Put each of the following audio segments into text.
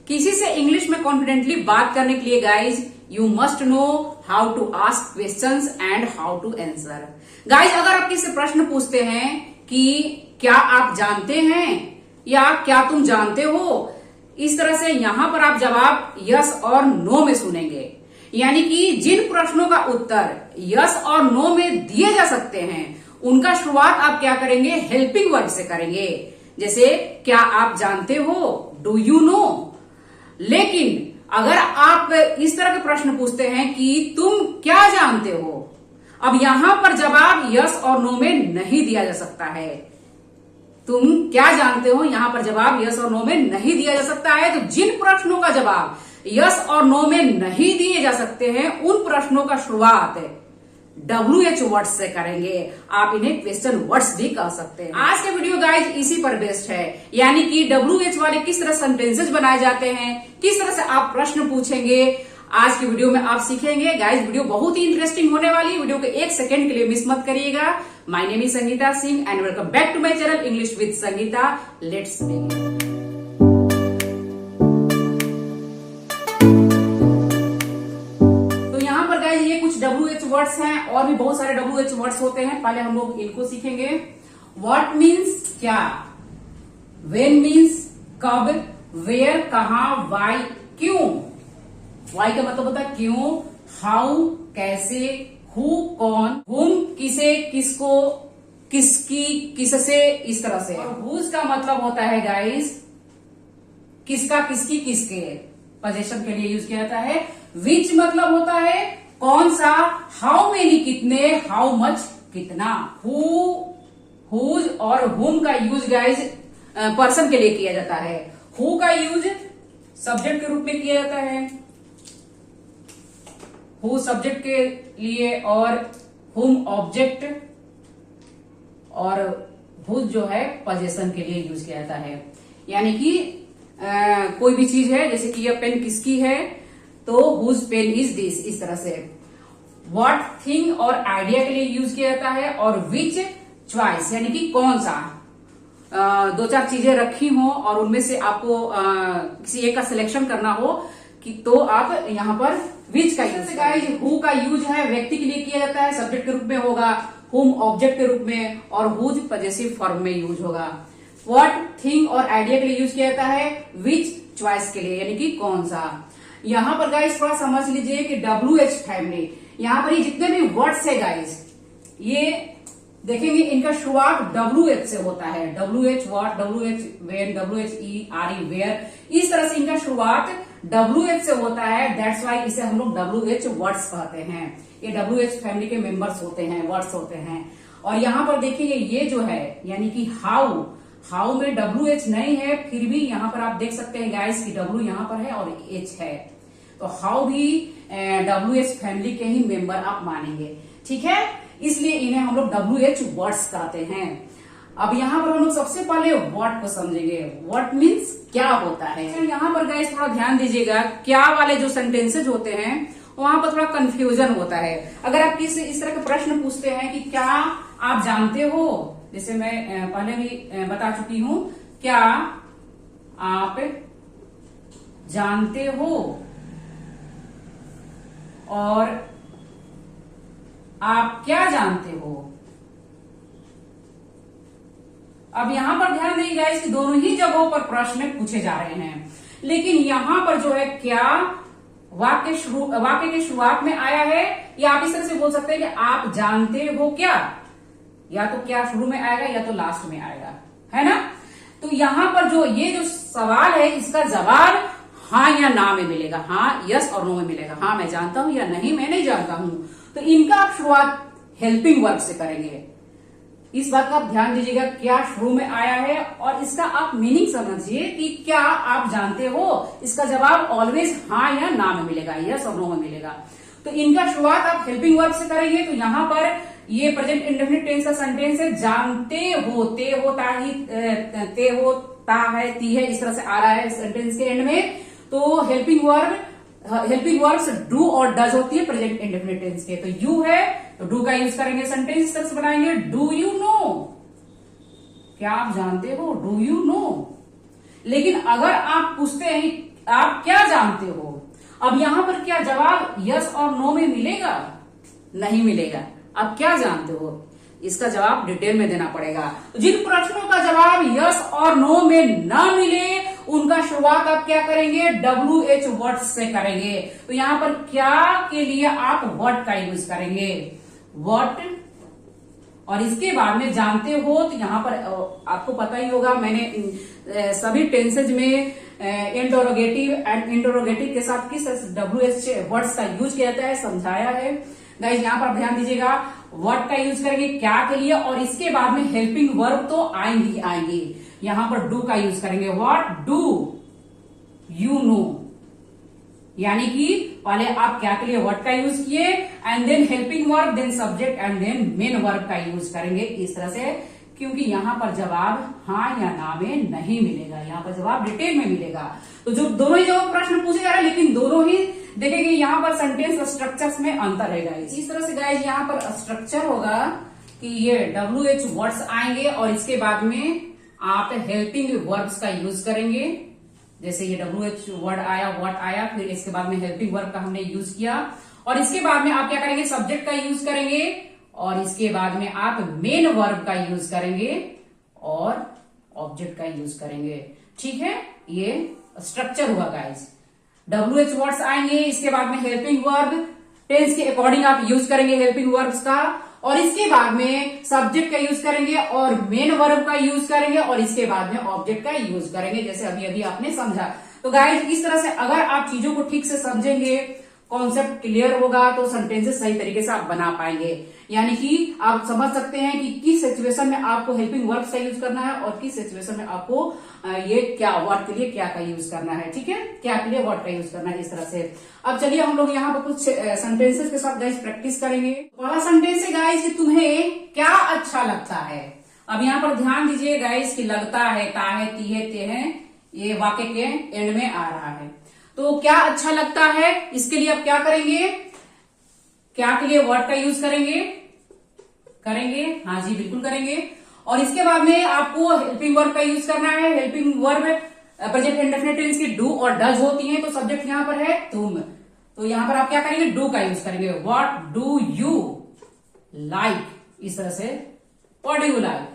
किसी से इंग्लिश में कॉन्फिडेंटली बात करने के लिए guys you must know how to ask questions and how to answer. Guys अगर आप किसी से प्रश्न पूछते हैं कि क्या आप जानते हैं या क्या तुम जानते हो, इस तरह से यहां पर आप जवाब यस और नो में सुनेंगे। यानी कि जिन प्रश्नों का उत्तर यस और नो में दिए जा सकते हैं उनका शुरुआत आप क्या करेंगे, हेल्पिंग वर्ब से करेंगे। जैसे क्या आप जानते हो, डू यू नो। लेकिन अगर आप इस तरह के प्रश्न पूछते हैं कि तुम क्या जानते हो, अब यहां पर जवाब यस और नो में नहीं दिया जा सकता है। तुम क्या जानते हो, यहां पर जवाब यस और नो में नहीं दिया जा सकता है। तो जिन प्रश्नों का जवाब यस और नो में नहीं दिए जा सकते हैं उन प्रश्नों का शुरुआत WH वर्ड्स से करेंगे। आप इन्हें क्वेश्चन वर्ड्स भी कह सकते हैं। आज के वीडियो गाइज इसी पर बेस्ड है, यानी कि WH वाले किस तरह सेंटेंसेस बनाए जाते हैं, किस तरह से आप प्रश्न पूछेंगे, आज की वीडियो में आप सीखेंगे। गाइज वीडियो बहुत ही इंटरेस्टिंग होने वाली है, वीडियो को एक सेकंड के लिए मिस मत करिएगा। My name is Sangeeta Singh and welcome back to my channel English with Sangeeta. Let's begin. ये कुछ WH वर्ड्स हैं और भी बहुत सारे WH वर्ड्स होते हैं। पहले हम लोग इनको सीखेंगे। What मीन्स क्या, When मीन्स कब, Where कहां, Why क्यों, Why का मतलब होता है क्यों, How कैसे, Who कौन, Whom किसे, किसको, किसकी, किससे, इस तरह से। और Whose का मतलब होता है गाइस किसका, किसकी, किसके, पोजीशन के लिए यूज किया जाता है। Which मतलब होता है कौन सा, हाउ मेनी कितने, हाउ मच कितना। हु, हुज और हुम का यूज गाइज पर्सन के लिए किया जाता है। हु का यूज सब्जेक्ट के रूप में किया जाता है, हु सब्जेक्ट के लिए, और हुम ऑब्जेक्ट, और हुज जो है पोजेशन के लिए यूज किया जाता है। यानी कि कोई भी चीज है, जैसे कि यह पेन किसकी है तो हुज पेन इज दिस, इस तरह से। व्हाट थिंग और आइडिया के लिए यूज किया जाता है, और विच चॉइस यानी कि कौन सा। दो चार चीजें रखी हो और उनमें से आपको किसी एक का सिलेक्शन करना हो कि तो आप यहाँ पर विच का यूज। गाइज हु का यूज है व्यक्ति के लिए किया जाता है, सब्जेक्ट के रूप में होगा, हुम ऑब्जेक्ट के रूप में, और हुज पॉजेसिव फॉर्म में यूज होगा। व्हाट थिंग और आइडिया के लिए यूज किया जाता है, विच चॉइस के लिए यानी कि कौन सा। यहां पर गाइस थोड़ा समझ लीजिए कि WH फैमिली, यहां पर ये जितने भी वर्ड्स है गाइस, ये देखेंगे इनका शुरुआत WH से होता है। WH what, WH when, WHERE where, इस तरह से इनका शुरुआत WH से होता है। दैट्स वाई इसे हम लोग WH वर्ड्स कहते हैं। ये WH फैमिली के मेंबर्स होते हैं, वर्ड्स होते हैं। और यहां पर देखिए ये जो है यानी कि हाउ, हाउ में WH नहीं है, फिर भी यहां पर आप देख सकते हैं गाइस कि W यहां पर है और H है, तो हाउ भी WH फैमिली के ही मेंबर आप मानेंगे, ठीक है। इसलिए इन्हें हम लोग WH वर्ड्स कहते हैं। अब यहां पर हम लोग सबसे पहले वर्ड को समझेंगे। वर्ड मीन्स क्या होता है। यहां पर गाइस थोड़ा ध्यान दीजिएगा, क्या वाले जो सेंटेंसेज होते हैं वहां पर थोड़ा कंफ्यूजन होता है। अगर आप किसी इस तरह के प्रश्न पूछते हैं कि क्या आप जानते हो, जैसे मैं पहले भी बता चुकी हूं, क्या आप जानते हो और आप क्या जानते हो। अब यहां पर ध्यान दीजिएगा कि दोनों ही जगहों पर प्रश्न पूछे जा रहे हैं, लेकिन यहां पर जो है क्या वाक्य के शुरुआत में आया है, या आप इस तरह से बोल सकते हैं कि आप जानते हो क्या, या तो क्या शुरू में आएगा या तो लास्ट में आएगा, है ना। तो यहां पर जो ये जो सवाल है इसका जवाब हाँ या ना में मिलेगा। हाँ, यस और नो में मिलेगा। हाँ मैं जानता हूं या नहीं मैं नहीं जानता हूं। तो इनका आप शुरुआत हेल्पिंग वर्ब से करेंगे। इस बात का आप ध्यान दीजिएगा, क्या शुरू में आया है और इसका आप मीनिंग समझिए कि क्या आप जानते हो, इसका जवाब ऑलवेज हाँ या ना में मिलेगा, यस और नो में मिलेगा। तो इनका शुरुआत आप हेल्पिंग वर्ब से करेंगे। तो यहां पर ये प्रेजेंट इंडेफिनिट टेंस का सेंटेंस है, जानते हो, ते हो, ता ही, ते हो, ता है, ती है, इस तरह से आ रहा है सेंटेंस के एंड में। तो हेल्पिंग वर्ब्स डू और डज होती है प्रेजेंट इंडेफिनिट टेंस के। तो यू है तो डू का यूज करेंगे, सेंटेंस इस तरह से बनाएंगे, डू यू नो, क्या आप जानते हो, डू यू नो। लेकिन अगर आप पूछते हैं आप क्या जानते हो। अब यहां पर क्या जवाब यस और नो में मिलेगा? नहीं मिलेगा। आप क्या जानते हो, इसका जवाब डिटेल में देना पड़ेगा। जिन प्रश्नों का जवाब यस और नो में ना मिले उनका शुरुआत आप क्या करेंगे, WH वर्ड से करेंगे। तो यहां पर क्या के लिए आप व्हाट का यूज करेंगे, व्हाट, और इसके बाद में जानते हो तो यहां पर आपको पता ही होगा, मैंने सभी टेंसेज में इंटरोगेटिव एंड इंटरोगेटिव के साथ किस WH वर्ड्स का यूज किया जाता है समझाया है। गाइस यहां पर ध्यान दीजिएगा, व्हाट का यूज करेंगे क्या के लिए, और इसके बाद में हेल्पिंग वर्ब तो आएंगी आएंगी। यहां पर डू का यूज करेंगे, व्हाट डू यू नो, यानी कि पहले आप क्या के लिए व्हाट का यूज किए and then helping verb, then subject and then main verb का यूज करेंगे इस तरह से, क्योंकि यहां पर जवाब हाँ या ना में नहीं मिलेगा, यहां पर जवाब डिटेल में मिलेगा। तो जो दोनों ही जवाब प्रश्न पूछे जा रहे हैं, लेकिन दोनों ही देखेंगे यहाँ पर सेंटेंस स्ट्रक्चर्स में अंतर रहेगा। इस तरह से गाइस यहाँ पर स्ट्रक्चर होगा कि ये WH वर्ड्स आएंगे और इसके बाद में आप हेल्पिंग वर्ब्स का यूज करेंगे। जैसे ये WH वर्ड आया, व्हाट आया, फिर इसके बाद में हेल्पिंग वर्ब का हमने यूज किया, और इसके बाद में आप क्या करेंगे, सब्जेक्ट का यूज करेंगे, और इसके बाद में आप मेन वर्ब का यूज करेंगे और ऑब्जेक्ट का यूज करेंगे। ठीक है, ये स्ट्रक्चर हुआ गाइस। WH वर्ड्स आएंगे, इसके बाद में हेल्पिंग वर्ब, टेंस के अकॉर्डिंग आप यूज करेंगे हेल्पिंग वर्ब्स का, और इसके बाद में सब्जेक्ट का यूज करेंगे और मेन वर्ब का यूज करेंगे, और इसके बाद में ऑब्जेक्ट का यूज करेंगे, जैसे अभी अभी आपने समझा। तो गाइस इस तरह से अगर आप चीजों को ठीक से समझेंगे, कॉन्सेप्ट क्लियर होगा, तो सेंटेंसेस सही तरीके से आप बना पाएंगे। यानी कि आप समझ सकते हैं कि किस सिचुएशन में आपको हेल्पिंग वर्ब्स का यूज करना है और किस सिचुएशन में आपको ये क्या व्हाट के लिए क्या का यूज करना है। ठीक है, क्या के लिए व्हाट का यूज करना है, इस तरह से। अब चलिए हम लोग यहाँ पर कुछ सेंटेंसेस के साथ गाइस प्रैक्टिस करेंगे। पहला सेंटेंस है गाइस कि तुम्हें क्या अच्छा लगता है। अब यहाँ पर ध्यान दीजिए गाइस कि लगता है, ताहे, तीहे, तेहे, ये वाक्य के एंड में आ रहा है। तो क्या अच्छा लगता है, इसके लिए आप क्या करेंगे, क्या के लिए व्हाट का यूज करेंगे, हाँ जी बिल्कुल करेंगे, और इसके बाद में आपको हेल्पिंग वर्ब का यूज करना है। Helping verb present indefinite tense की डू और डज होती हैं, तो सब्जेक्ट यहां पर है तुम, तो यहां पर आप क्या करेंगे, डू का यूज करेंगे, व्हाट डू यू लाइक, इस तरह से व्हाट डू यू लाइक,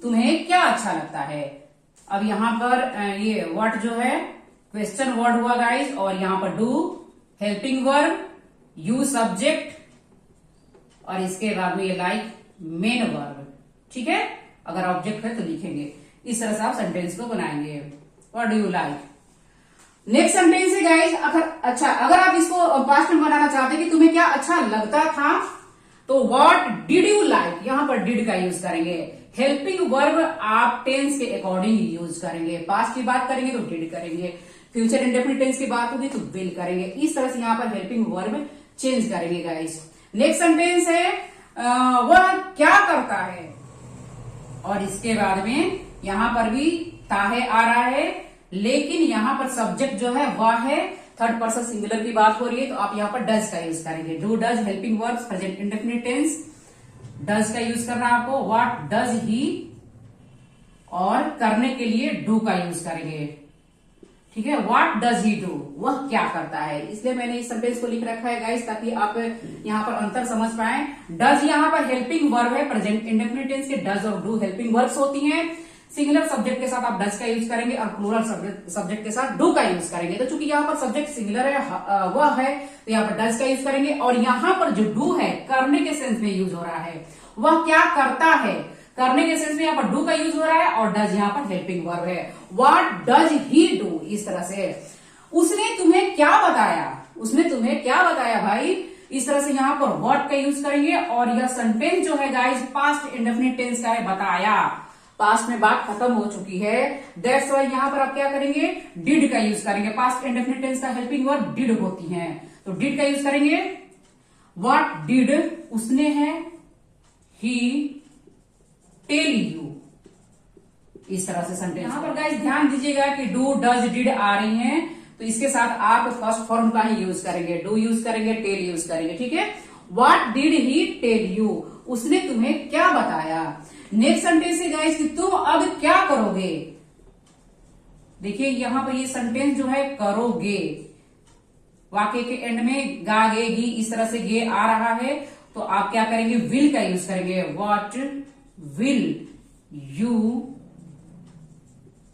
तुम्हें क्या अच्छा लगता है। अब यहां पर ये व्हाट जो है क्वेश्चन वर्ड हुआ गाइस, और यहां पर do helping verb, you subject, और इसके बाद में ये लाइक मेन वर्ब। ठीक है, अगर ऑब्जेक्ट है तो लिखेंगे, इस तरह से आप सेंटेंस को बनाएंगे, what do you like. Next sentence है गाइस, अगर आप इसको पास्ट में बनाना चाहते हैं कि तुम्हें क्या अच्छा लगता था, तो व्हाट डिड यू लाइक, यहां पर डिड का यूज करेंगे। हेल्पिंग वर्ब आप टेंस के अकॉर्डिंग यूज करेंगे, पास्ट की बात करेंगे तो डिड करेंगे, फ्यूचर इंडेफिनिट टेंस की बात होगी तो विल करेंगे। इस तरह से यहां पर हेल्पिंग वर्ब चेंज करेंगे गाइस। नेक्स्ट सेंटेंस है वह क्या करता है, और इसके बाद में यहां पर भी ताहे आ रहा है, लेकिन यहां पर सब्जेक्ट जो है वह है थर्ड पर्सन सिंगुलर की बात हो रही है, तो आप यहां पर डज का यूज करेंगे। Do does helping verbs present indefinite tense, does का यूज करना आपको, व्हाट डज ही, और करने के लिए डू का यूज करेंगे। ठीक है, व्हाट डज ही डू, वह क्या करता है, इसलिए मैंने इस सेंटेंस को लिख रखा है गाइस, ताकि आप यहां पर अंतर समझ पाए। डज यहां पर हेल्पिंग वर्ब है, प्रेजेंट इंडेफिनिट टेंस के डज और डू हेल्पिंग वर्ब्स होती हैं। सिंगुलर सब्जेक्ट के साथ आप डज का यूज करेंगे और प्लूरल सब्जेक्ट के साथ डू का यूज करेंगे। तो चूंकि यहाँ पर सब्जेक्ट सिंगुलर है, वह है, तो यहाँ पर डज का यूज करेंगे, और यहाँ पर जो डू है करने के सेंस में यूज हो रहा है, वह क्या करता है, करने के सेंस में यहाँ पर डू का यूज हो रहा है, और डज यहाँ पर हेल्पिंग वर्ब है। व्हाट डज ही डू, इस तरह से। उसने तुम्हें क्या बताया, भाई, इस तरह से यहाँ पर व्हाट का यूज करेंगे, और यह सेंटेंस जो है गाइस पास्ट इंडेफिनिट टेंस का है, बताया, पास्ट में बात खत्म हो चुकी है, दैट्स व्हाई यहां पर आप क्या करेंगे, डिड का यूज करेंगे। पास्ट इंडेफिनिट टेंस का हेल्पिंग वर्ब डिड होती है, तो डिड का यूज करेंगे। व्हाट डिड, उसने है, ही टेल यू, इस तरह से सेंटेंस। यहां पर गाइस ध्यान दीजिएगा कि डू डज डिड आ रही हैं, तो इसके साथ आप फर्स्ट फॉर्म का ही यूज करेंगे, डू यूज करेंगे, टेल यूज करेंगे। ठीक है, what did he tell you, उसने तुम्हें क्या बताया। नेक्स्ट सेंटेंस है गाइस कि तुम अब क्या करोगे, देखिए यहाँ पर ये सेंटेंस जो है करोगे, वाक्य के एंड में गा गे गी इस तरह से गे आ रहा है, तो आप क्या करेंगे, विल का यूज करेंगे। व्हाट विल यू,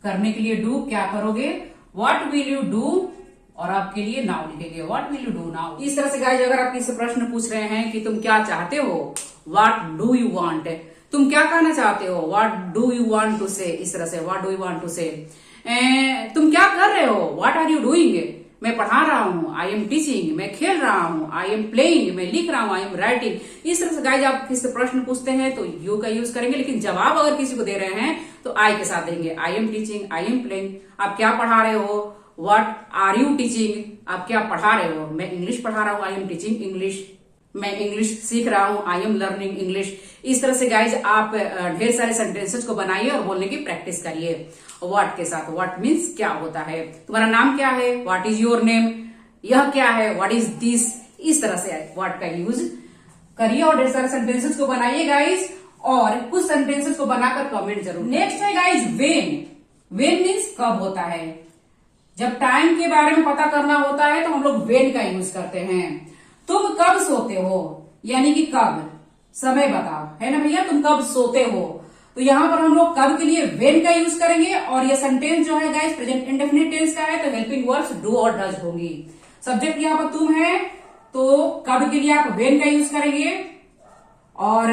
करने के लिए डू, क्या करोगे, व्हाट विल यू डू, और आपके लिए नाउ लिखेंगे, what will you do now. इस तरह से गाइस अगर आप किसी प्रश्न पूछ रहे हैं कि तुम क्या चाहते हो, व्हाट डू यू वांट, तुम क्या कहना चाहते हो, what do you want to say, इस तरह से what do you want to say. तुम क्या कर रहे हो, व्हाट आर यू डूइंग, मैं पढ़ा रहा हूं, आई एम टीचिंग, मैं खेल रहा हूं, आई एम प्लेइंग, मैं लिख रहा हूं, आई एम राइटिंग। इस तरह से गाइज आप किसी प्रश्न पूछते हैं तो यू का यूज करेंगे, लेकिन जवाब अगर किसी को दे रहे हैं तो आई के साथ देंगे। I am teaching, I am playing, आप क्या पढ़ा रहे हो, व्हाट आर यू टीचिंग, आप क्या पढ़ा रहे हो, मैं इंग्लिश पढ़ा रहा हूं, आई एम टीचिंग इंग्लिश, मैं इंग्लिश सीख रहा हूं, आई एम लर्निंग इंग्लिश। इस तरह से गाइज आप ढेर सारे सेंटेंसेस को बनाइए और बोलने की प्रैक्टिस करिए व्हाट के साथ। व्हाट मीन्स क्या होता है, तुम्हारा नाम क्या है, व्हाट इज योर नेम, यह क्या है, व्हाट इज दिस। इस तरह से व्हाट का यूज करिए और ढेर सारे सेंटेंसेस को बनाइए गाइज, और कुछ सेंटेंसेस को बनाकर कमेंट जरूर। नेक्स्ट है गाइज वेन। वेन मीन्स कब होता है, जब टाइम के बारे में पता करना होता है तो हम लोग वेन का यूज करते हैं। तुम कब सोते हो, यानी कि कब, समय बताओ, है ना भैया, तुम कब सोते हो, तो यहां पर हम लोग कब के लिए वेन का यूज करेंगे। और ये सेंटेंस जो है गाइस प्रेजेंट इंडेफिनिट टेंस का है, तो हेल्पिंग वर्ब्स डू और डज होंगी। सब्जेक्ट यहां पर तुम है, तो कब के लिए आप वेन का यूज करेंगे, और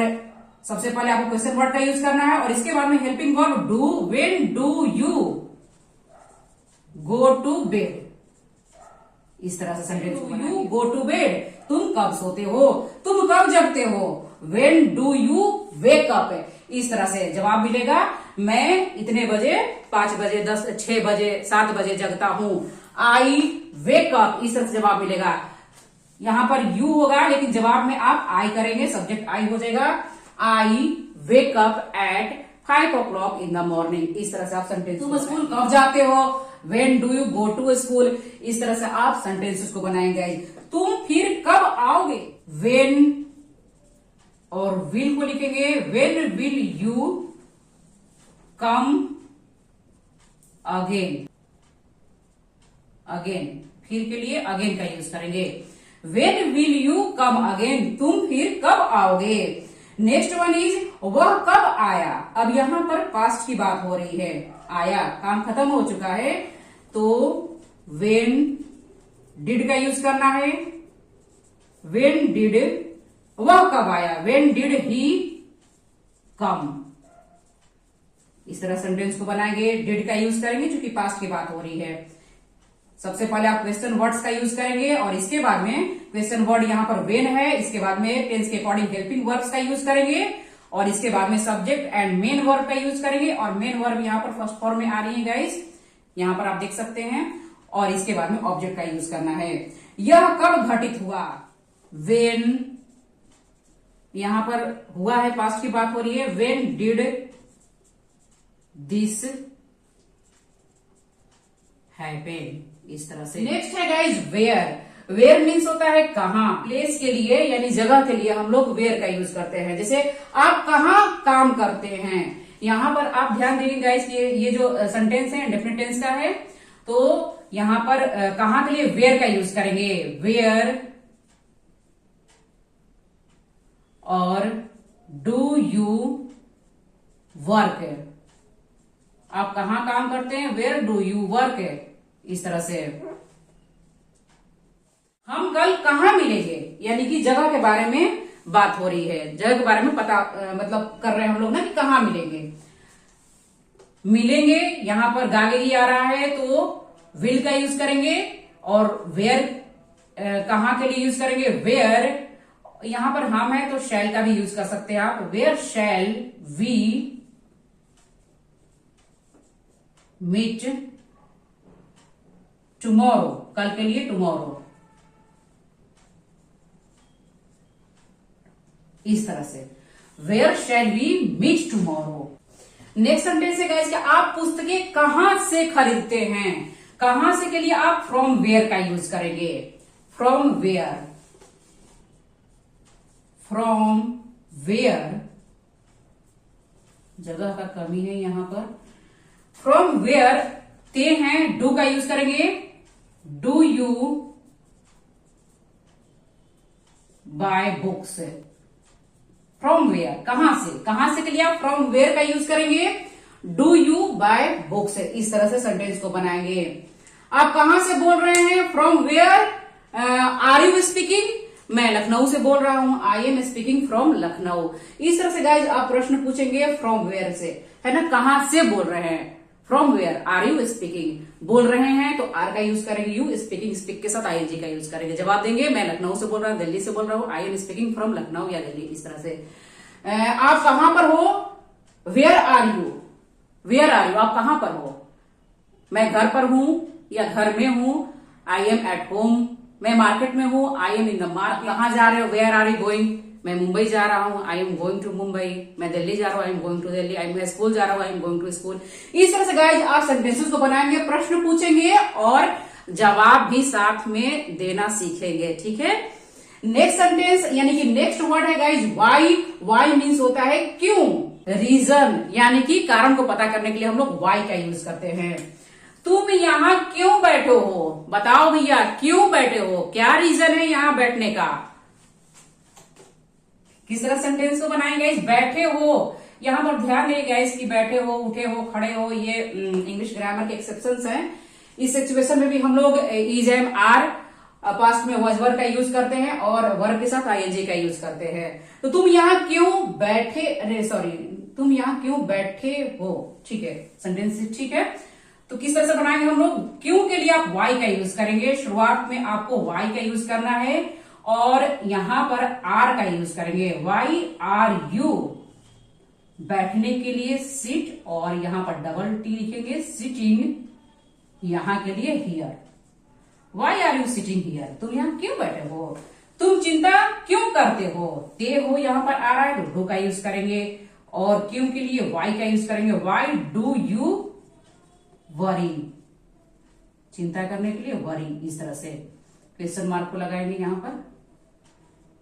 सबसे पहले आपको क्वेश्चन वर्ड का यूज करना है, और इसके बाद में helping verb do. When do you go to bed, इस तरह से sentence you go to bed, तुम कब सोते हो, तुम कब जगते हो, when do you wake up. इस तरह से जवाब मिलेगा, मैं इतने बजे, 5 बजे, 10, 6 बजे, 7 बजे जगता हूं, आई वेक अप, इस तरह से जवाब मिलेगा। यहां पर यू होगा लेकिन जवाब में आप आई करेंगे, सब्जेक्ट आई हो जाएगा। I wake up at 5 o'clock in the morning. इस तरह से आप सेंटेंस, तुम स्कूल कब जाते हो, when do you go to school. इस तरह से आप सेंटेंसेस को बनाएंगे। तुम फिर कब आओगे, वेन और विल को लिखेंगे, when will you come again. Again, फिर के लिए अगेन का यूज करेंगे, when will you come again, तुम फिर कब आओगे। नेक्स्ट वन इज वह कब आया। अब यहां पर पास्ट की बात हो रही है, आया, काम खत्म हो चुका है, तो वेन डिड का यूज करना है। वेन डिड, वह कब आया, वेन डिड ही कम। इस तरह सेंटेंस को बनाएंगे, डिड का यूज करेंगे क्योंकि पास्ट की बात हो रही है। सबसे पहले आप क्वेश्चन वर्ड्स का यूज करेंगे, और इसके बाद में क्वेश्चन वर्ड यहां पर वेन है, इसके बाद में टेंस के अकॉर्डिंग हेल्पिंग वर्ब्स का यूज करेंगे, और इसके बाद में सब्जेक्ट एंड मेन वर्ब का यूज करेंगे। और मेन वर्ब यहां पर फर्स्ट फॉर्म में आ रही है गाइस, यहां पर आप देख सकते हैं, और इसके बाद में ऑब्जेक्ट का यूज करना है। यह कब घटित हुआ, वेन, यहां पर हुआ है, पास्ट की बात हो रही है, वेन डिड दिस हैपेन। इस तरह से नेक्स्ट है गाइज वेयर। वेयर मीन्स होता है कहां, प्लेस के लिए यानी जगह के लिए हम लोग वेयर का यूज करते हैं। जैसे आप कहां काम करते हैं, यहां पर आप ध्यान देंगे गाइज, ये जो सेंटेंस है इंडेफिनिट टेंस का है, तो यहां पर कहां के लिए वेयर का यूज करेंगे, वेयर और डू यू वर्क। आप कहां काम करते हैं, वेयर डू यू वर्क। इस तरह से हम कल कहां मिलेंगे, यानी कि जगह के बारे में बात हो रही है, जगह के बारे में पता मतलब कर रहे हैं हम लोग ना कि कहां मिलेंगे। मिलेंगे यहां पर गागे ही आ रहा है, तो विल का यूज करेंगे, और वेयर कहां के लिए यूज करेंगे, वेयर। यहां पर हम है तो शैल का भी यूज कर सकते हैं आप, where shall we meet tomorrow, कल के लिए टुमारो। इस तरह से where shall we meet tomorrow. Next sentence है गाइस कि आप पुस्तकें कहां से खरीदते हैं। कहां से के लिए आप फ्रॉम वेयर का यूज करेंगे, फ्रॉम वेयर, फ्रॉम वेयर, जगह का कमी है यहां पर, फ्रॉम वेयर ते हैं, डू का यूज करेंगे, do you buy books. From where, कहां से के लिए आप फ्रॉम वेयर का यूज करेंगे, डू यू बाय बुक्स। इस तरह से सेंटेंस को बनाएंगे। आप कहां से बोल रहे हैं, from where are you speaking, मैं लखनऊ से बोल रहा हूं, I am speaking from Lucknow. इस तरह से गाइज आप प्रश्न पूछेंगे फ्रॉम वेयर से, है ना, कहां से बोल रहे हैं, from where are you speaking, बोल रहे हैं तो आर का यूज करेंगे, यू स्पीकिंग, स्पीक के साथ आईएनजी का यूज करेंगे। जवाब देंगे मैं लखनऊ से बोल रहा हूं, दिल्ली से बोल रहा हूं, I am speaking from Lucknow या दिल्ली। इस तरह से आप कहां पर हो, where are you, where are you, आप कहां पर हो, मैं घर पर हूं या घर में हूं, आई एम एट होम, मैं मार्केट में हूं, I M in the market. कहां जा रहे हो, वेयर आर यू गोइंग, मैं मुंबई जा रहा हूं, I am going to Mumbai, मैं दिल्ली जा रहा हूं, I am going to Delhi, मैं स्कूल जा रहा हूं, I am going to school. इस तरह से गाइज आप सेंटेंसेस को बनाएंगे, प्रश्न पूछेंगे और जवाब भी साथ में देना सीखेंगे, ठीक है। नेक्स्ट सेंटेंस यानी कि नेक्स्ट वर्ड है गाइज वाई। वाई मीन्स होता है क्यों, रीजन, यानी कि कारण को पता करने के लिए हम लोग वाई का यूज करते हैं। तुम यहाँ क्यों बैठे हो, बताओ भैया क्यों बैठे हो, क्या रीजन है यहाँ बैठने का। किस तरह सेंटेंस को बनाएंगे, बैठे हो, यहां पर ध्यान दें गाइस कि बैठे हो, उठे हो, खड़े हो, ये इंग्लिश ग्रामर के एक्सेप्शंस हैं। इस सिचुएशन में भी हम लोग इज एम आर पास्ट में वॉज वर्ब का यूज करते हैं और वर्ब के साथ आईएनजी का यूज करते हैं। तो तुम यहाँ क्यों बैठे, अरे सॉरी, तुम यहाँ क्यों बैठे हो, ठीक है, सेंटेंस ठीक है। तो किस तरह से बनाएंगे हम लोग, क्यों के लिए आप वाई का यूज करेंगे, शुरुआत में आपको वाई का यूज करना है और यहां पर आर का यूज करेंगे, वाई आर यू, बैठने के लिए सिट, और यहां पर डबल टी लिखेंगे, सिटिंग, यहां के लिए here, why are you sitting here, तुम यहां क्यों बैठे हो, तुम चिंता क्यों करते हो, ते हो यहां पर आ रहा है तो डू का यूज करेंगे और क्यों के लिए वाई का यूज करेंगे, वाई डू यू वरी, चिंता करने के लिए वरी। इस तरह से क्वेश्चन मार्क को लगाएंगे, यहां पर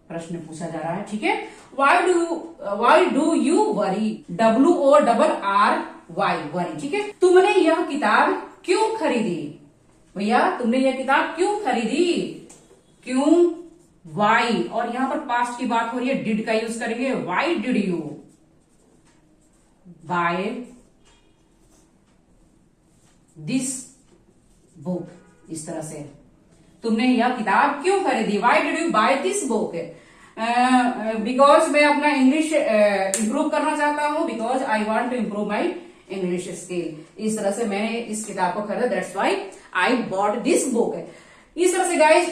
प्रश्न पूछा जा रहा है, ठीक है। Why do you worry, WORR worry, ठीक है। तुमने यह किताब क्यों खरीदी, भैया तुमने यह किताब क्यों खरीदी, क्यों, वाई, और यहां पर पास्ट की बात हो रही है, डिड का यूज करेंगे, why did you buy this book. इस तरह से तुमने यह किताब क्यों खरीदी, why did you buy this book, because मैं अपना इंग्लिश इंप्रूव करना चाहता हूं, because I want to improve my English skill. इस तरह से मैंने इस किताब को खरीदा, that's why I bought this book. इस तरह से गाइज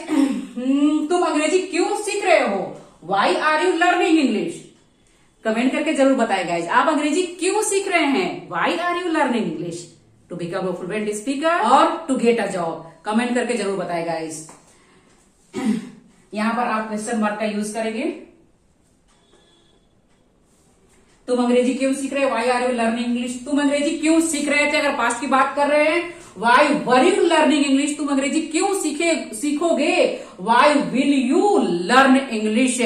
तुम अंग्रेजी क्यों सीख रहे हो, why are you learning English, comment करके जरूर बताएं गाइज, आप अंग्रेजी क्यों सीख रहे हैं, why are you learning English to become a fluent speaker और to get a job, comment करके जरूर बताएं गाइज। यहां पर आप क्वेश्चन मार्क का यूज करेंगे, तुम अंग्रेजी क्यों सीख रहे हो, why are you learning English, तुम अंग्रेजी क्यों सीख रहे थे, अगर पास्ट की बात कर रहे हैं, why were you learning English, तुम अंग्रेजी क्यों सीखोगे, why will you learn English,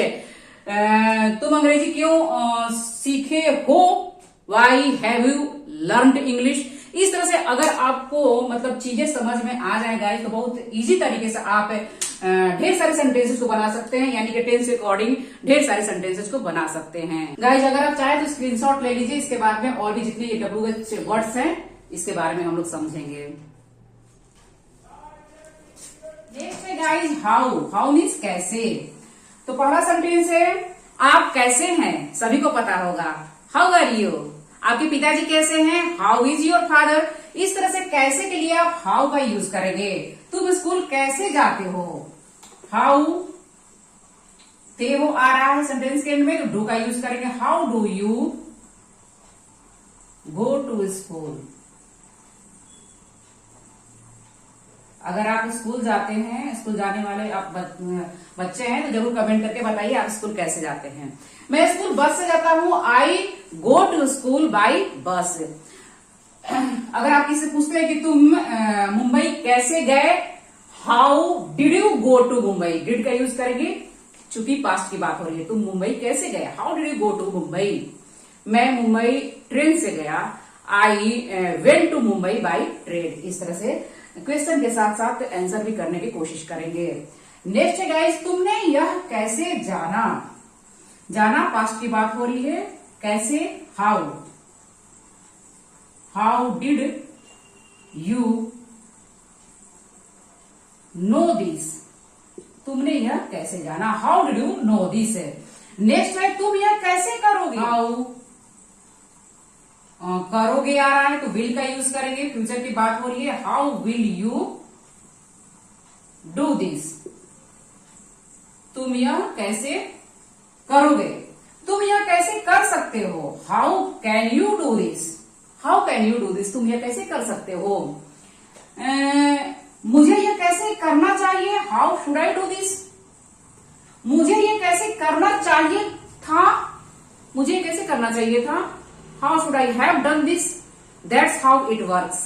तुम अंग्रेजी क्यों सीखे हो, why have you learn English. इस तरह से अगर आपको मतलब चीजें समझ में आ जाए गाइस, तो बहुत इजी तरीके से आप ढेर सारे सेंटेंसेस को बना सकते हैं, यानी कि टेंस के अकॉर्डिंग ढेर सारे सेंटेंसेस को बना सकते हैं। गाइस अगर आप चाहें तो स्क्रीनशॉट ले लीजिए, इसके बाद में और भी जितनी WH वर्ड्स हैं इसके बारे में हम लोग समझेंगे। नेक्स्ट है गाइस हाउ मीन्स कैसे। तो पहला सेंटेंस है आप कैसे हैं, सभी को पता होगा, हाउ आर यू, आपके पिताजी कैसे हैं, हाउ इज योर फादर। इस तरह से कैसे के लिए आप हाउ का यूज करेंगे, तुम स्कूल कैसे जाते हो, हाउ, ते हो आ रहा है सेंटेंस के एंड में तो डू का यूज करेंगे, how do you go to school. अगर आप स्कूल जाते हैं, स्कूल जाने वाले आप बच्चे हैं तो जरूर कमेंट करके बताइए आप स्कूल कैसे जाते हैं। मैं स्कूल बस से जाता हूं, I go to school by bus. अगर आप किसी पूछते हैं कि तुम मुंबई कैसे गए, how did you go to Mumbai, did का यूज करेंगे चूंकि पास्ट की बात हो रही है, तुम मुंबई कैसे गए, how did you go to Mumbai. मैं मुंबई ट्रेन से गया, I went to Mumbai by train. इस तरह से क्वेश्चन के साथ साथ आंसर भी करने की कोशिश करेंगे। नेक्स्ट है गाइस, तुमने यह कैसे जाना। जाना पास्ट की बात हो रही है, कैसे, how, how did you know this. तुमने यह कैसे जाना, how did you know this. Next है, तुम यह कैसे करोगे, हाउ, करोगे आ रहा है तो विल का यूज करेंगे, फ्यूचर की बात हो रही है, how will you do this. तुम यह कैसे करोगे, तुम यह कैसे कर सकते हो, how can you do this, how can you do this, तुम यह कैसे कर सकते हो। मुझे यह कैसे करना चाहिए, how should I do this. मुझे यह कैसे करना चाहिए था, मुझे कैसे करना चाहिए था, how should I have done this. That's how it works.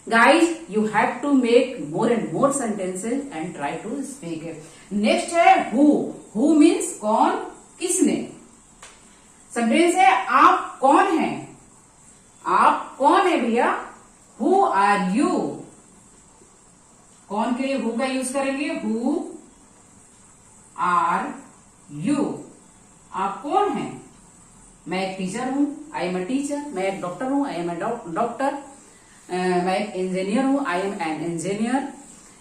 Guys you have to make more and more sentences and try to speak. Next है हु मीन्स कौन, किसने। सेंटेंस है आप कौन हैं, आप कौन है भैया, हु आर यू। कौन के लिए हु का यूज करेंगे, हु आर यू, आप कौन हैं। मैं एक टीचर हूं, आई एम अ टीचर। मैं एक डॉक्टर हूं, आई एम अ डॉक्टर। मैं एक इंजीनियर हूं, आई एम एन इंजीनियर।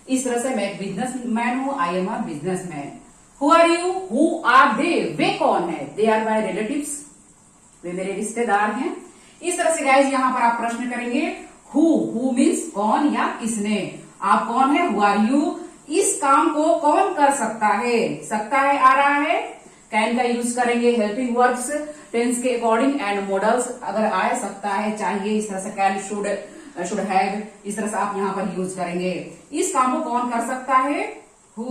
इस तरह से मैं एक बिजनेसमैन हूं, I am a businessman. Who are you, who are they, वे कौन है, दे आर माई रिलेटिव्स, वे मेरे रिश्तेदार हैं। इस तरह से गाइज यहां पर आप प्रश्न करेंगे, हु मीन्स कौन या किसने, आप कौन है, हु आर यू, इस काम को कौन कर सकता है आ रहा है, कैन का यूज करेंगे, हेल्पिंग वर्ब्स टेंस के अकॉर्डिंग एंड मॉडल्स अगर आ सकता है, चाहिए, इस तरह से कैन, शुड हैव, इस तरह से आप यहां पर यूज करेंगे। इस काम को कौन कर सकता है, who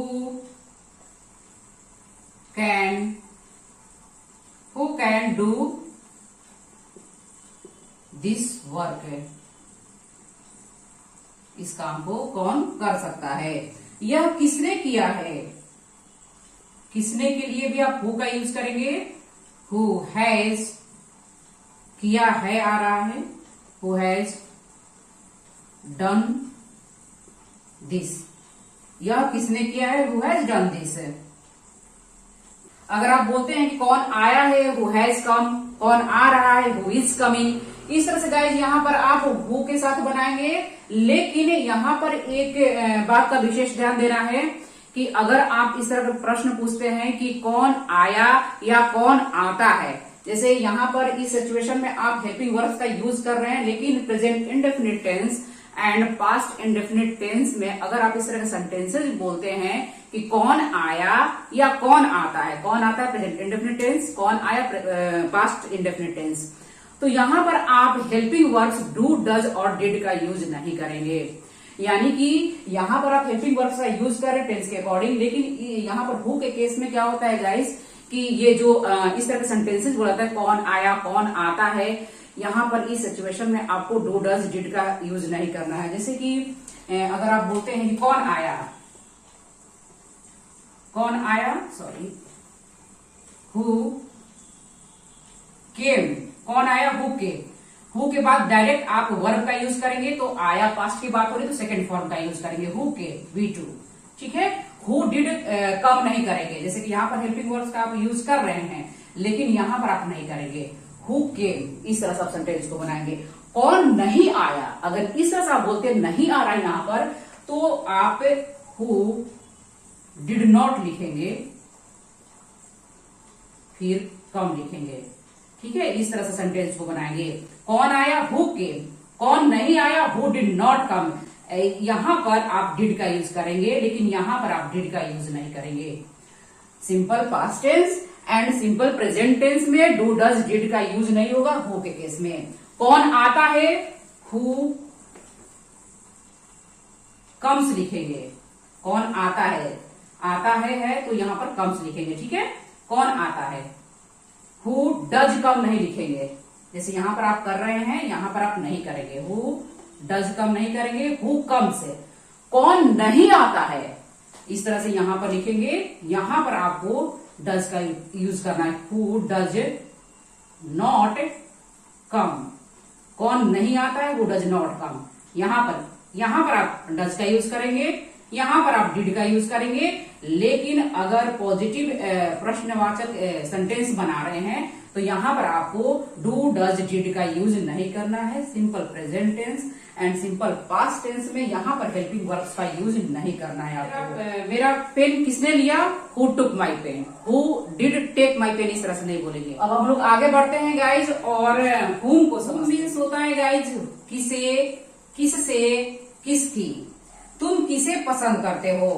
can do this work. इस काम को कौन कर सकता है। यह किसने किया है, किसने के लिए भी आप हु का यूज करेंगे, हु हैज, किया है आ रहा है, हु हैज डन दिस। यह किसने किया है, हु हैज डन दिस। अगर आप बोलते हैं कि कौन आया है, हु हैज कम, कौन आ रहा है, हु इज कमिंग। इस तरह से गाइज यहां पर आप हु के साथ बनाएंगे, लेकिन यहां पर एक बात का विशेष ध्यान देना है कि अगर आप इस तरह का प्रश्न पूछते हैं कि कौन आया या कौन आता है, जैसे यहां पर इस सिचुएशन में आप हेल्पिंग वर्ब्स का यूज कर रहे हैं, लेकिन present indefinite tense and past indefinite tense में अगर आप इस तरह के सेंटेंसेस बोलते हैं कि कौन आया या कौन आता है, कौन आता है प्रेजेंट इंडेफिनिट टेंस, कौन आया पास्ट इंडेफिनिट टेंस, तो यहां पर आप हेल्पिंग वर्ब्स डू, डज और डिड का यूज नहीं करेंगे। यानी कि यहां पर आप हेल्पिंग वर्ब्स का यूज करें टेंस के अकॉर्डिंग, लेकिन यहां पर हु के केस में क्या होता है गाइस कि ये जो इस तरह के सेंटेंसेस बोला था, कौन आया, कौन आता है, यहां पर इस सिचुएशन में आपको डू, डज, डिड का यूज नहीं करना है। जैसे कि अगर आप बोलते हैं कि कौन आया, हु केम, कौन आया, हु के बाद डायरेक्ट आप वर्ब का यूज करेंगे, तो आया पास्ट की बात हो रही है तो सेकंड फॉर्म का यूज करेंगे, हु के, V2, ठीक है। हु डिड कम नहीं करेंगे, जैसे कि यहाँ पर हेल्पिंग वर्ब्स का आप यूज कर रहे हैं, लेकिन यहां पर आप नहीं करेंगे, हु केम। इस तरह से आप सेंटेंस को बनाएंगे। कौन नहीं आया, अगर इस तरह से आप बोलते नहीं आ रहा है यहां पर, तो आप हु डिड नॉट लिखेंगे, फिर कम लिखेंगे, ठीक है। इस तरह से सेंटेंस को बनाएंगे। कौन आया, हु केम, कौन नहीं आया, हु डिड नॉट कम। यहां पर आप डिड का यूज करेंगे, लेकिन यहां पर आप डिड का यूज नहीं करेंगे। Simple past tense and simple present tense में डू, डज, डिड का यूज नहीं होगा हु के केस में। कौन आता है, हु कम्स लिखेंगे, कौन आता है तो यहां पर कम्स लिखेंगे, ठीक है। कौन आता है, हु डज कम नहीं लिखेंगे, जैसे यहां पर आप कर रहे हैं, यहां पर आप नहीं करेंगे, हु डज कम नहीं करेंगे, हु कम्स। कौन नहीं आता है, इस तरह से यहां पर लिखेंगे, यहां पर आपको डज का यूज करना है, हु डज नॉट कम। कौन नहीं आता है, वो डज नॉट कम। यहां पर आप डज का यूज करेंगे, यहां पर आप डिड का यूज करेंगे। लेकिन अगर पॉजिटिव प्रश्नवाचक सेंटेंस बना रहे हैं तो यहां पर आपको डू डज डिड का यूज नहीं करना है। Simple present tense and simple past tense में यहां पर हेल्पिंग वर्ब्स का यूज नहीं करना है आपको। मेरा पेन किसने लिया, who took my pen, who did take my pen, इस तरह से नहीं बोलेंगे। अब हम लोग आगे बढ़ते हैं गाइज और हुम को समझ मीन्स होता है गाइज किसे, किससे, किसकी। तुम किसे पसंद करते हो।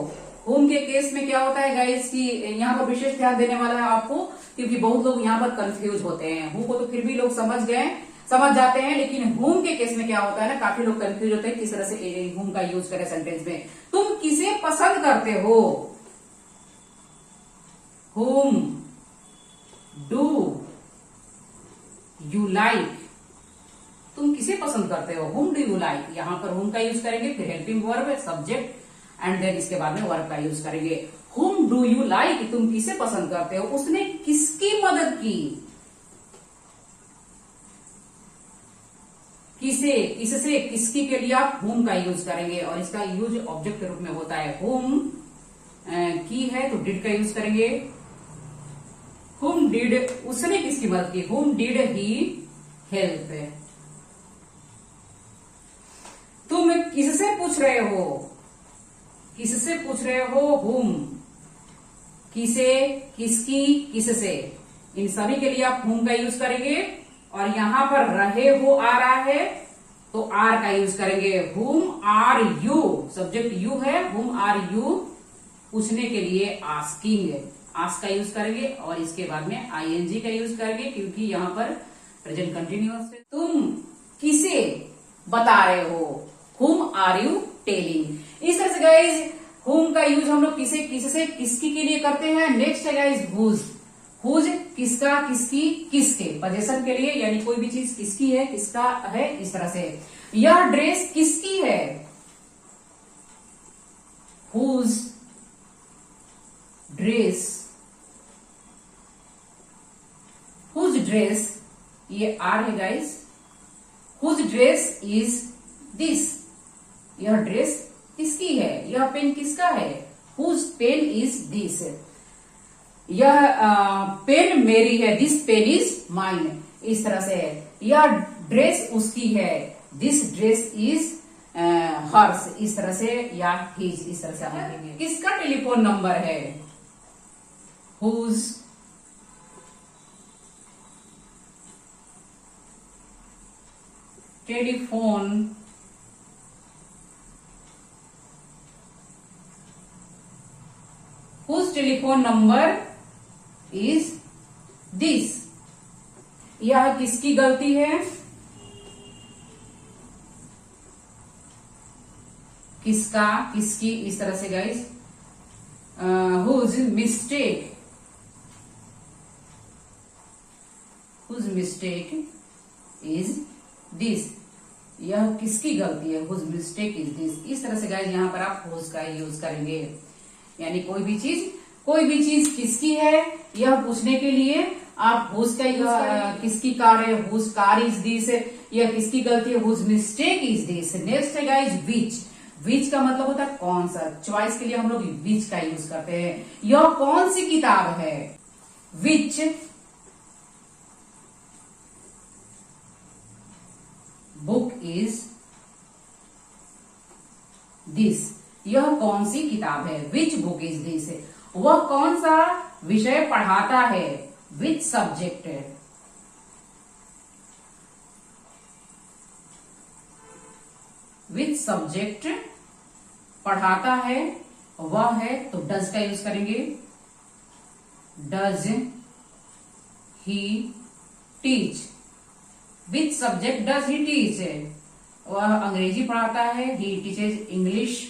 होम के केस में क्या होता है गाइस कि यहाँ पर विशेष ध्यान देने वाला है आपको, क्योंकि बहुत लोग यहाँ पर कंफ्यूज होते हैं। हु को तो फिर भी लोग समझ जाते हैं, लेकिन होम के केस में क्या होता है ना, काफी लोग कंफ्यूज होते हैं किस तरह से होम का यूज करें सेंटेंस में। तुम किसे पसंद करते हो, होम डू यू लाइक। तुम किसे पसंद करते हो, हुम डू यू लाइक। यहां पर हुम का यूज करेंगे, फिर helping verb, subject and then इसके बाद में वर्ब का यूज करेंगे। हुम डू यू लाइक, तुम किसे पसंद करते हो, उसने किसकी मदद की। किसे, किससे, किसकी के लिए आप हुम का यूज करेंगे और इसका यूज ऑब्जेक्ट के रूप में होता है। हुम की है तो डिड का यूज करेंगे। हुम डिड, उसने किसकी मदद की, हुम डिड ही हेल्प। तुम किससे पूछ रहे हो, किससे पूछ रहे हो, हुम। किसे, किसकी, किससे, इन सभी के लिए आप हुम का यूज करेंगे। और यहां पर रहे हो आ रहा है तो आर का यूज करेंगे। हुम आर यू, सब्जेक्ट यू है, हुम आर यू पूछने के लिए आस्किंग, आस्क का यूज करेंगे और इसके बाद में आईएनजी का यूज करेंगे, क्योंकि यहां पर प्रेजेंट कंटिन्यूअस है। तुम किसे बता रहे हो, हुम आर यू टेलिंग। इस तरह से गाइज हुम का यूज हम लोग किसे, किससे, किसकी के लिए करते हैं। नेक्स्ट है गाइज हुज। हुज किसका, किसकी, किसके, पोजीशन के लिए, यानी कोई भी चीज किसकी है, किसका है, इस तरह से। यह ड्रेस किसकी है, हुज ड्रेस, हुज ड्रेस, ये आर है guys. Whose dress is this, यह ड्रेस किसकी है, यह पेन किसका है, हुज पेन इज दिस। यह पेन मेरी है, दिस पेन इज माइन, इस तरह से है। यह ड्रेस उसकी है, दिस ड्रेस इज हर्स, इस तरह से, या हिज, इस तरह से हम लिखेंगे। किसका टेलीफोन नंबर है, whose telephone whose telephone number is this. यह किसकी गलती है, किसका, किसकी, इस तरह से guys. whose mistake, whose mistake is this, यह किसकी गलती है, whose mistake is this। इस तरह से गाइस यहाँ पर आप whose का यूज करेंगे, यानी कोई भी चीज किसकी है यह पूछने के लिए आप whose का यूज करेंगे। किसकी कार है, whose car is this, यह किसकी गलती है, whose mistake is this। Next है गाइस which। which का मतलब होता है कौन सा, चॉइस के लिए हम लोग which का यूज करते हैं। यह कौन सी किताब है, which बुक इज दिस, यह कौन सी किताब है, विच बुक इज दिस। वह कौन सा विषय पढ़ाता है, विच सब्जेक्ट। विच सब्जेक्ट पढ़ाता है, वह है तो डज का यूज करेंगे। Does he teach, which subject does he teach, वह अंग्रेजी पढ़ाता है, ही टीचेज इंग्लिश।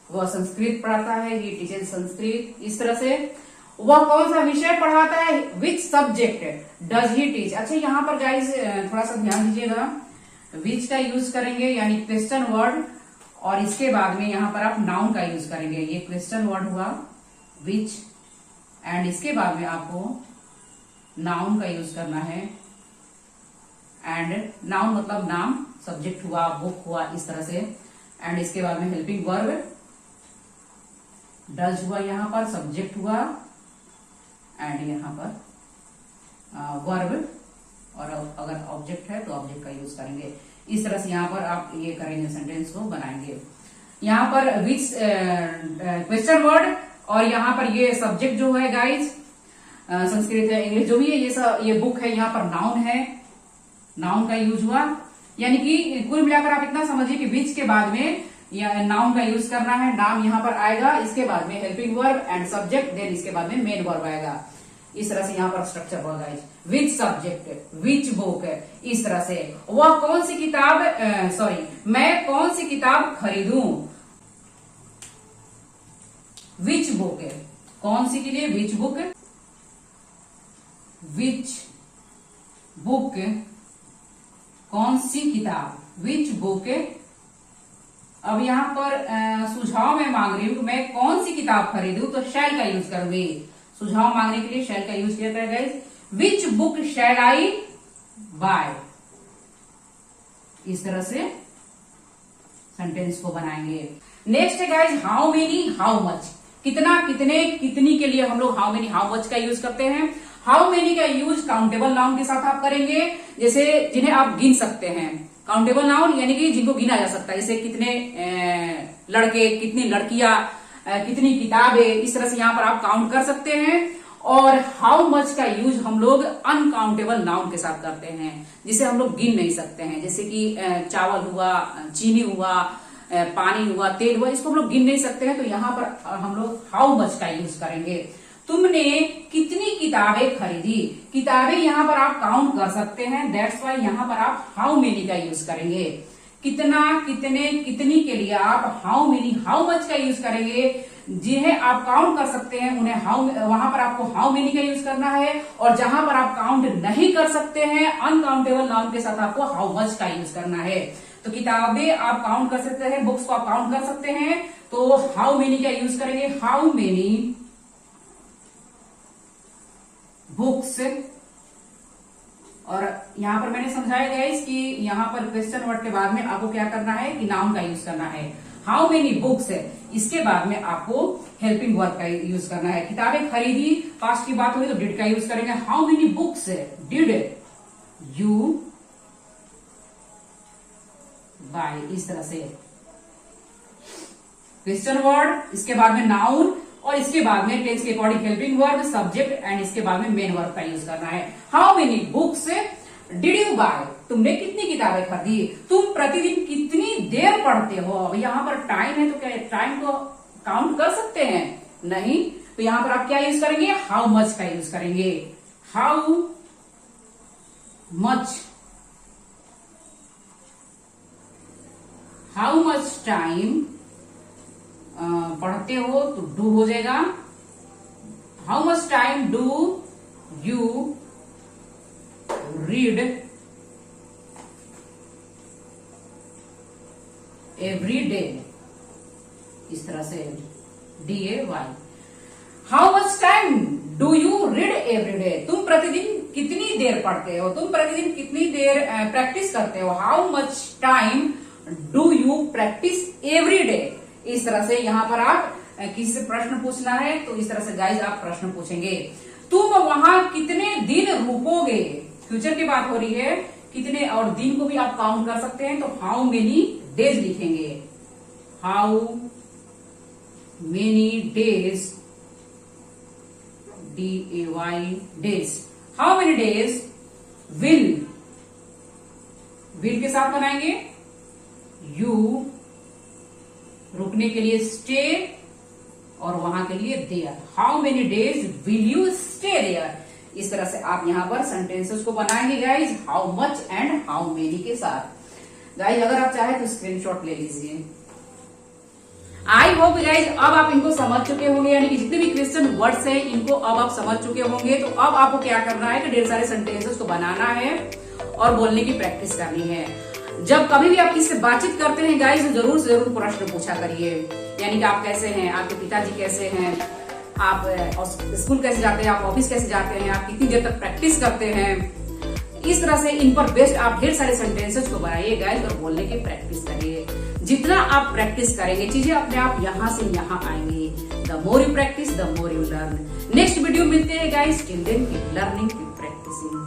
वह संस्कृत पढ़ाता है, ही टीचेज संस्कृत। इस तरह से वह कौन सा विषय पढ़ाता है, which subject does he teach. अच्छा यहाँ पर गाइस थोड़ा सा ध्यान दीजिएगा, विच का यूज करेंगे यानी क्वेश्चन वर्ड, और इसके बाद में यहाँ पर आप नाउन का यूज करेंगे। ये क्वेश्चन वर्ड हुआ विच, एंड इसके बाद में आपको नाउन का यूज करना है एंड नाउन मतलब नाम, सब्जेक्ट हुआ, बुक हुआ, इस तरह से। एंड इसके बाद में हेल्पिंग वर्ब, डज हुआ, यहाँ पर सब्जेक्ट हुआ, एंड यहाँ पर वर्ब, और अगर ऑब्जेक्ट है तो ऑब्जेक्ट का यूज करेंगे। इस तरह से यहाँ पर आप ये करेंगे, सेंटेंस को बनाएंगे। यहाँ पर विच क्वेश्चन वर्ड, और यहाँ पर ये सब्जेक्ट जो है गाइज, संस्कृत है, इंग्लिश जो भी है, ये बुक है, यहाँ पर नाउन है, नाउन का यूज हुआ। यानी कि कुल मिलाकर आप इतना समझिए कि विच के बाद में नाउन का यूज करना है, नाम यहाँ पर आएगा, इसके बाद में helping verb and subject, then इसके बाद में मेन वर्ब आएगा। इस तरह से यहाँ पर स्ट्रक्चर होगा guys. Which subject, which book, इस तरह से। वह कौन सी किताब, मैं कौन सी किताब खरीदूं, विच बुक, कौन सी के लिए विच बुक, विच बुक, कौन सी किताब, विच बुक। अब यहाँ पर सुझाव मैं मांग रही हूं, मैं कौन सी किताब खरीदूं, तो शैल का यूज करूंगी। सुझाव मांगने के लिए शैल का यूज किया है guys. Which book shall I buy, इस तरह से सेंटेंस को बनाएंगे। नेक्स्ट है guys how many, how much, कितना, कितने, कितनी के लिए हम लोग हाउ मेनी, हाउ मच का यूज करते हैं। हाउ मेनी का यूज काउंटेबल नाउन के साथ आप करेंगे, जैसे जिन्हें आप गिन सकते हैं। काउंटेबल नाउन यानी कि जिनको गिना जा सकता है, जैसे कितने लड़के, कितनी लड़कियां, कितनी किताबें, इस तरह से यहाँ पर आप काउंट कर सकते हैं। और हाउ मच का यूज हम लोग अनकाउंटेबल नाउन के साथ करते हैं, जिसे हम लोग गिन नहीं सकते हैं, जैसे कि चावल हुआ, चीनी हुआ, पानी हुआ, तेल हुआ, इसको हम लोग गिन नहीं सकते हैं, तो यहाँ पर हम लोग हाउ मच का यूज करेंगे। तुमने कितनी किताबें खरीदी, किताबें यहाँ पर आप काउंट कर सकते हैं, दैट्स वाई यहाँ पर आप हाउ मेनी का यूज करेंगे। कितना, कितने, कितनी के लिए आप हाउ मेनी, हाउ मच का यूज करेंगे। जिन्हें आप काउंट कर सकते हैं उन्हें वहां पर आपको हाउ मेनी का यूज करना है, और जहां पर आप काउंट नहीं कर सकते हैं अनकाउंटेबल नाउन के साथ आपको हाउ मच का यूज करना है। तो किताबें आप काउंट कर सकते हैं, बुक्स को आप काउंट कर सकते हैं, तो हाउ मेनी का यूज करेंगे, हाउ मेनी बुक्स। और यहां पर मैंने समझाया गाइस कि यहां पर क्वेश्चन वर्ड के बाद में आपको क्या करना है कि नाउन का यूज करना है। हाउ मेनी बुक्स है, इसके बाद में आपको हेल्पिंग वर्ब का यूज करना है। किताबें खरीदी, पास्ट की बात हुई तो डिड का यूज करेंगे। How many books did you buy, इस तरह से क्वेश्चन वर्ड, इसके बाद में नाउन, और इसके बाद में टेंस के according helping verb, subject, and इसके बाद में मेन वर्ब का यूज करना है। How many books did you buy, तुमने कितनी किताबें खरीदी। तुम प्रतिदिन कितनी देर पढ़ते हो। अब यहाँ पर टाइम है तो क्या टाइम को काउंट कर सकते हैं, नहीं, तो यहाँ पर आप क्या यूज करेंगे, हाउ मच का यूज करेंगे। How much, how much time पढ़ते हो तो डू हो जाएगा। How much time do you read every day, इस तरह से DAY। How much time do you read every day, तुम प्रतिदिन कितनी देर पढ़ते हो, तुम प्रतिदिन कितनी देर प्रैक्टिस करते हो। How much time do you practice every day, इस तरह से यहाँ पर आप किसी से प्रश्न पूछना है तो इस तरह से गाइज आप प्रश्न पूछेंगे। तुम वहां कितने दिन रुकोगे, फ्यूचर की बात हो रही है, कितने, और दिन को भी आप काउंट कर सकते हैं, तो हाउ मेनी डेज लिखेंगे। How many days, DAY days. How many days will के साथ बनाएंगे। यू रुकने के लिए स्टे, और वहां के लिए there. How many days will you stay there, इस तरह से आप यहाँ पर सेंटेंसेस को बनाएंगे guys, how much and how many के साथ। गाइज अगर आप चाहे तो स्क्रीनशॉट ले लीजिए। आई होप गाइज अब आप इनको समझ चुके होंगे, यानी कि जितने भी क्वेश्चन वर्ड्स हैं इनको अब आप समझ चुके होंगे। तो अब आपको क्या करना है कि ढेर सारे सेंटेंसेस को बनाना है और बोलने की प्रैक्टिस करनी है। जब कभी भी आप किससे बातचीत करते हैं गाइज जरूर से जरूर प्रश्न पूछा करिए, यानी कि आप कैसे हैं, आपके पिताजी कैसे हैं, आप स्कूल कैसे जाते हैं, आप ऑफिस कैसे जाते हैं, आप कितनी देर तक प्रैक्टिस करते हैं, इस तरह से इन पर बेस्ड आप ढेर सारे सेंटेंसेस को बनाइए गाइस और बोलने की प्रैक्टिस करिए। जितना आप प्रैक्टिस करेंगे चीजें अपने आप यहाँ से यहाँ आएंगी। The more you practise the more you learn. Next video मिलते हैं guys, till then keep learning keep practising.